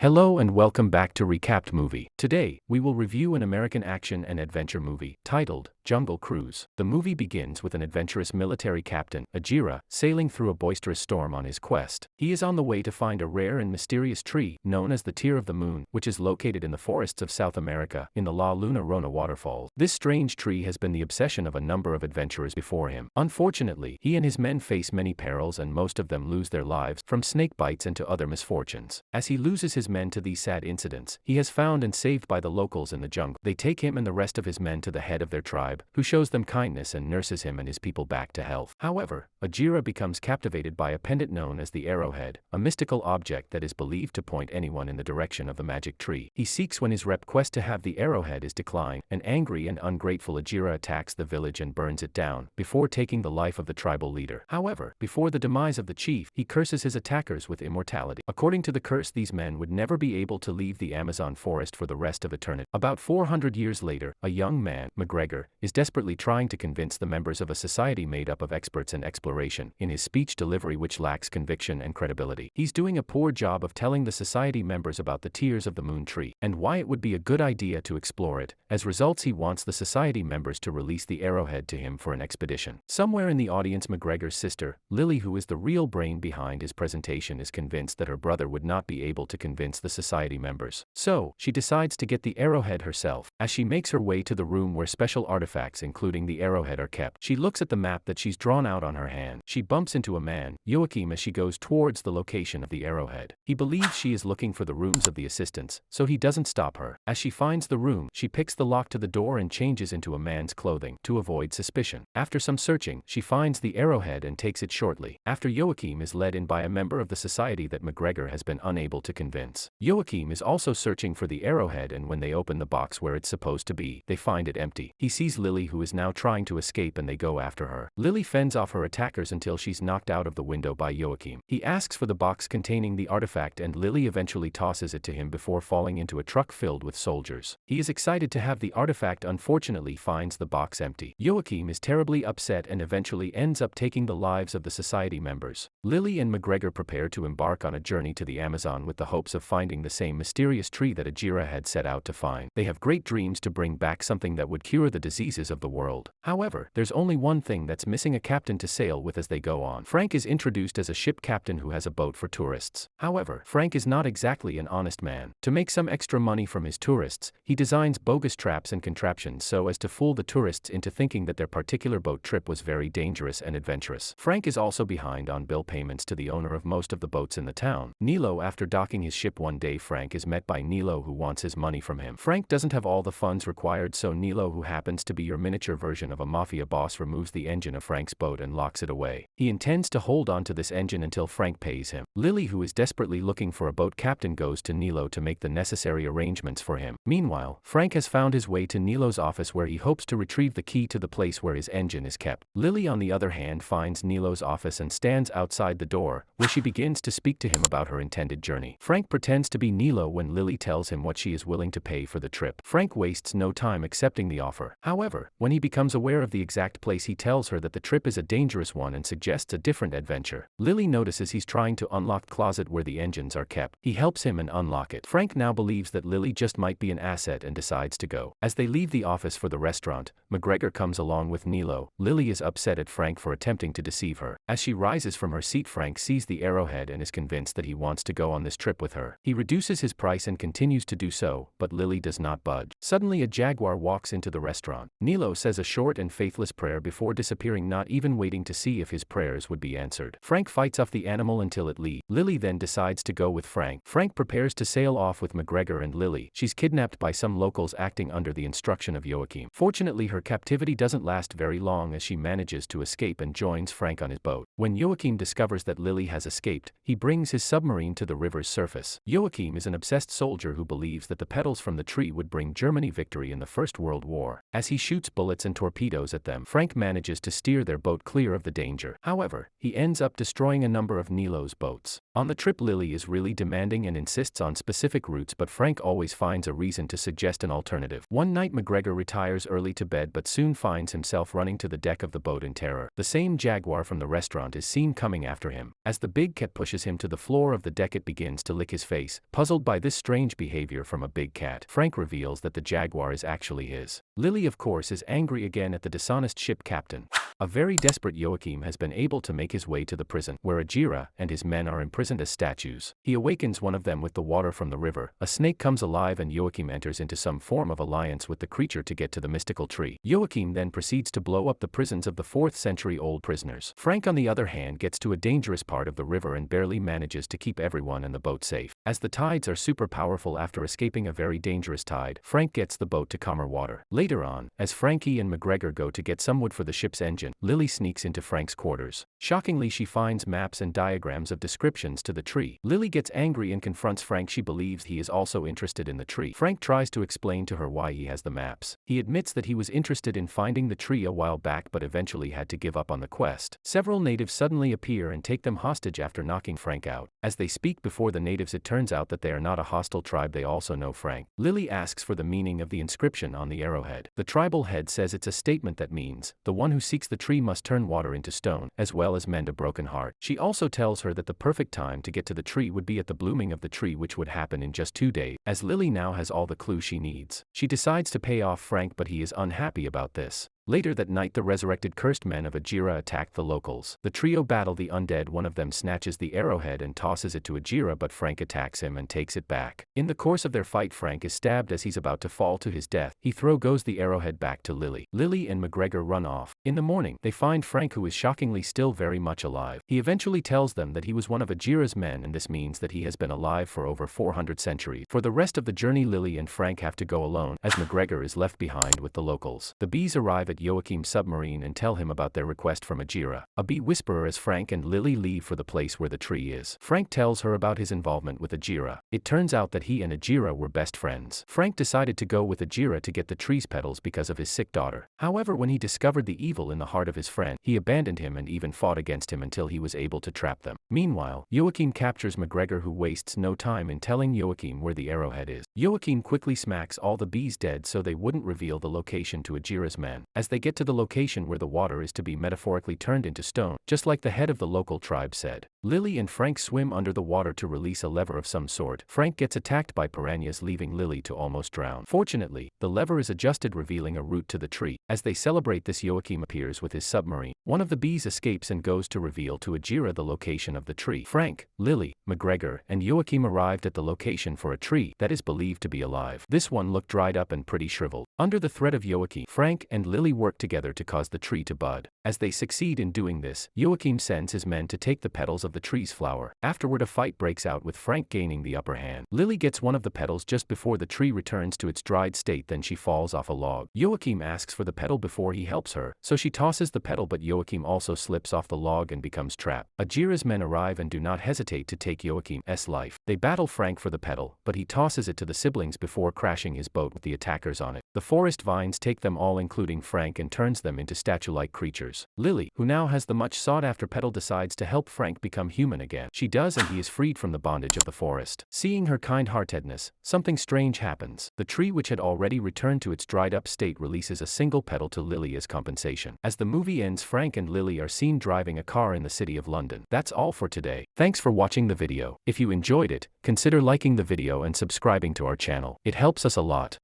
Hello and welcome back to Recapped Movie. Today, we will review an American action and adventure movie titled Jungle Cruise. The movie begins with an adventurous military captain, Ajira, sailing through a boisterous storm on his quest. He is on the way to find a rare and mysterious tree known as the Tear of the Moon, which is located in the forests of South America, in the La Luna Rona waterfalls. This strange tree has been the obsession of a number of adventurers before him. Unfortunately, he and his men face many perils and most of them lose their lives, from snake bites and to other misfortunes. As he loses his men to these sad incidents, he is found and saved by the locals in the jungle. They take him and the rest of his men to the head of their tribe, who shows them kindness and nurses him and his people back to health. However, Ajira becomes captivated by a pendant known as the arrowhead, a mystical object that is believed to point anyone in the direction of the magic tree. He seeks when his request to have the arrowhead is declined. An angry and ungrateful Ajira attacks the village and burns it down, before taking the life of the tribal leader. However, before the demise of the chief, he curses his attackers with immortality. According to the curse, these men would never be able to leave the Amazon forest for the rest of eternity. About 400 years later, a young man, McGregor, is desperately trying to convince the members of a society made up of experts in exploration, in his speech delivery which lacks conviction and credibility. He's doing a poor job of telling the society members about the Tears of the Moon tree, and why it would be a good idea to explore it. As results, he wants the society members to release the arrowhead to him for an expedition. Somewhere in the audience, McGregor's sister, Lily, who is the real brain behind his presentation, is convinced that her brother would not be able to convince the society members. So, she decides to get the arrowhead herself. As she makes her way to the room where special artifacts including the arrowhead are kept, she looks at the map that she's drawn out on her hand. She bumps into a man, Joachim, as she goes towards the location of the arrowhead. He believes she is looking for the rooms of the assistants, so he doesn't stop her. As she finds the room, she picks the lock to the door and changes into a man's clothing, to avoid suspicion. After some searching, she finds the arrowhead and takes it shortly, after Joachim is led in by a member of the society that McGregor has been unable to convince. Joachim is also searching for the arrowhead, and when they open the box where it's supposed to be, they find it empty. He sees Lily, who is now trying to escape, and they go after her. Lily fends off her attackers until she's knocked out of the window by Joachim. He asks for the box containing the artifact and Lily eventually tosses it to him before falling into a truck filled with soldiers. He is excited to have the artifact, unfortunately finds the box empty. Joachim is terribly upset and eventually ends up taking the lives of the society members. Lily and McGregor prepare to embark on a journey to the Amazon with the hopes of finding the same mysterious tree that Ajira had set out to find. They have great dreams to bring back something that would cure the diseases of the world. However, there's only one thing that's missing: a captain to sail with as they go on. Frank is introduced as a ship captain who has a boat for tourists. However, Frank is not exactly an honest man. To make some extra money from his tourists, he designs bogus traps and contraptions so as to fool the tourists into thinking that their particular boat trip was very dangerous and adventurous. Frank is also behind on bill payments to the owner of most of the boats in the town, Nilo. After docking his ship one day, Frank is met by Nilo, who wants his money from him. Frank doesn't have all the funds required, so Nilo, who happens to be your miniature version of a mafia boss, removes the engine of Frank's boat and locks it away. He intends to hold on to this engine until Frank pays him. Lily, who is desperately looking for a boat captain, goes to Nilo to make the necessary arrangements for him. Meanwhile, Frank has found his way to Nilo's office where he hopes to retrieve the key to the place where his engine is kept. Lily, on the other hand, finds Nilo's office and stands outside the door, where she begins to speak to him about her intended journey. Frank pretends to be Nilo when Lily tells him what she is willing to pay for the trip. Frank wastes no time accepting the offer. However, when he becomes aware of the exact place, he tells her that the trip is a dangerous one and suggests a different adventure. Lily notices he's trying to unlock the closet where the engines are kept. He helps him and unlock it. Frank now believes that Lily just might be an asset and decides to go. As they leave the office for the restaurant, McGregor comes along with Nilo. Lily is upset at Frank for attempting to deceive her. As she rises from her seat, Frank sees the arrowhead and is convinced that he wants to go on this trip with her. He reduces his price and continues to do so, but Lily does not budge. Suddenly, a jaguar walks into the restaurant. Nilo says a short and faithless prayer before disappearing, not even waiting to see if his prayers would be answered. Frank fights off the animal until it leaves. Lily then decides to go with Frank. Frank prepares to sail off with McGregor and Lily. She's kidnapped by some locals acting under the instruction of Joachim. Fortunately, her captivity doesn't last very long as she manages to escape and joins Frank on his boat. When Joachim discovers that Lily has escaped, he brings his submarine to the river's surface. Joachim is an obsessed soldier who believes that the petals from the tree would bring Germany victory in the First World War. As he shoots bullets and torpedoes at them, Frank manages to steer their boat clear of the danger. However, he ends up destroying a number of Nilo's boats. On the trip, Lily is really demanding and insists on specific routes, but Frank always finds a reason to suggest an alternative. One night McGregor retires early to bed but soon finds himself running to the deck of the boat in terror. The same jaguar from the restaurant is seen coming after him. As the big cat pushes him to the floor of the deck, it begins to lick his face. Puzzled by this strange behavior from a big cat, Frank reveals that the jaguar is actually his. Lily, of course, is angry again at the dishonest ship captain. A very desperate Joachim has been able to make his way to the prison, where Ajira and his men are imprisoned as statues. He awakens one of them with the water from the river. A snake comes alive and Joachim enters into some form of alliance with the creature to get to the mystical tree. Joachim then proceeds to blow up the prisons of the 4th century-old prisoners. Frank, on the other hand, gets to a dangerous part of the river and barely manages to keep everyone and the boat safe. As the tides are super powerful after escaping a very dangerous tide, Frank gets the boat to calmer water. Later on, as Frankie and McGregor go to get some wood for the ship's engine, Lily sneaks into Frank's quarters. Shockingly, she finds maps and diagrams of descriptions to the tree. Lily gets angry and confronts Frank. She believes he is also interested in the tree. Frank tries to explain to her why he has the maps. He admits that he was interested in finding the tree a while back but eventually had to give up on the quest. Several natives suddenly appear and take them hostage after knocking Frank out. As they speak before the natives, it turns out that they are not a hostile tribe. They also know Frank. Lily asks for the meaning of the inscription on the arrowhead. The tribal head says it's a statement that means, "The one who seeks the tree must turn water into stone, as well as mend a broken heart." She also tells her that the perfect time to get to the tree would be at the blooming of the tree, which would happen in just 2 days. As Lily now has all the clues she needs, she decides to pay off Frank, but he is unhappy about this. Later that night, the resurrected cursed men of Ajira attack the locals. The trio battle the undead. One of them snatches the arrowhead and tosses it to Ajira, but Frank attacks him and takes it back. In the course of their fight, Frank is stabbed as he's about to fall to his death. He goes the arrowhead back to Lily. Lily and McGregor run off. In the morning, they find Frank, who is shockingly still very much alive. He eventually tells them that he was one of Ajira's men, and this means that he has been alive for over 400 centuries. For the rest of the journey, Lily and Frank have to go alone, as McGregor is left behind with the locals. The bees arrive at Joachim's submarine and tell him about their request from Ajira, a bee whisperer. As Frank and Lily leave for the place where the tree is, Frank tells her about his involvement with Ajira. It turns out that he and Ajira were best friends. Frank decided to go with Ajira to get the tree's petals because of his sick daughter. However, when he discovered the evil in the heart of his friend, he abandoned him and even fought against him until he was able to trap them. Meanwhile, Joachim captures McGregor, who wastes no time in telling Joachim where the arrowhead is. Joachim quickly smacks all the bees dead so they wouldn't reveal the location to Ajira's men. As they get to the location where the water is to be metaphorically turned into stone, just like the head of the local tribe said, Lily and Frank swim under the water to release a lever of some sort. Frank gets attacked by piranhas, leaving Lily to almost drown. Fortunately, the lever is adjusted, revealing a route to the tree. As they celebrate this, Joachim appears with his submarine. One of the bees escapes and goes to reveal to Ajira the location of the tree. Frank, Lily, McGregor, and Joachim arrived at the location for a tree that is believed to be alive. This one looked dried up and pretty shriveled. Under the threat of Joachim, Frank and Lily work together to cause the tree to bud. As they succeed in doing this, Joachim sends his men to take the petals of the tree's flower. Afterward, a fight breaks out with Frank gaining the upper hand. Lily gets one of the petals just before the tree returns to its dried state, then she falls off a log. Joachim asks for the petal before he helps her, so she tosses the petal, but Joachim also slips off the log and becomes trapped. Ajira's men arrive and do not hesitate to take Joachim's life. They battle Frank for the petal, but he tosses it to the siblings before crashing his boat with the attackers on it. The forest vines take them all, including Frank, and turns them into statue-like creatures. Lily, who now has the much sought-after petal, decides to help Frank become human again. She does, and he is freed from the bondage of the forest. Seeing her kind-heartedness, something strange happens. The tree, which had already returned to its dried-up state, releases a single petal to Lily as compensation. As the movie ends, Frank and Lily are seen driving a car in the city of London. That's all for today. Thanks for watching the video. If you enjoyed it, consider liking the video and subscribing to our channel. It helps us a lot.